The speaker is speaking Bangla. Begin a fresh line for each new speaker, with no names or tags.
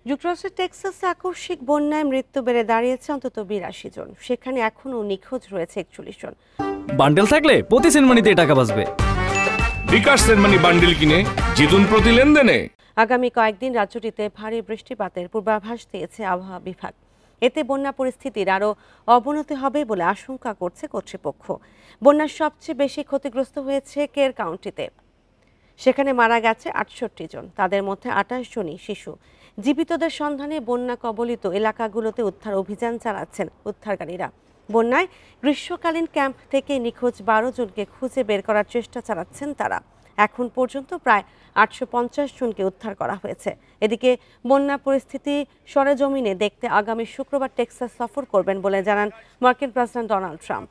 যুক্তরাষ্ট্রের টেক্সাসে আকস্মিক বন্যায় মৃত্যু বেড়ে দাঁড়িয়েছে অন্তত ৮২ জন। সেখানে এখনও নিখোঁজ রয়েছে ৪১ জন।
বান্ডেল থাকলে প্রতি সেনমানিতে টাকা বাঁচবে।
বিকাশ সেনমানি বান্ডেল কিনে জিতুন প্রতি লেনদেনে।
আগামী কয়েকদিন রাজ্যটিতে ভারী বৃষ্টিপাতের পূর্বাভাস দিয়েছে আবহাওয়া বিভাগ। এতে বন্যা পরিস্থিতির আরও অবনতি হবে বলে আশঙ্কা করছে কর্তৃপক্ষ। বন্যার সবচেয়ে বেশি ক্ষতিগ্রস্ত হয়েছে কের কাউন্টিতে। সেখানে মারা গেছে ৬৮ জন, তাদের মধ্যে ২৮ জনই শিশু। জীবিতদের সন্ধানে বন্যা কবলিত এলাকাগুলোতে উদ্ধার অভিযান চালাচ্ছেন উদ্ধারকারীরা। বন্যায় গ্রীষ্মকালীন ক্যাম্প থেকে নিখোঁজ ১২ জনকে খুঁজে বের করার চেষ্টা চালাচ্ছেন তারা। এখন পর্যন্ত প্রায় ৮৫০ জনকে উদ্ধার করা হয়েছে। এদিকে বন্যা পরিস্থিতি সরেজমিনে দেখতে আগামী শুক্রবার টেক্সাস সফর করবেন বলে জানান মার্কিন প্রেসিডেন্ট ডোনাল্ড ট্রাম্প।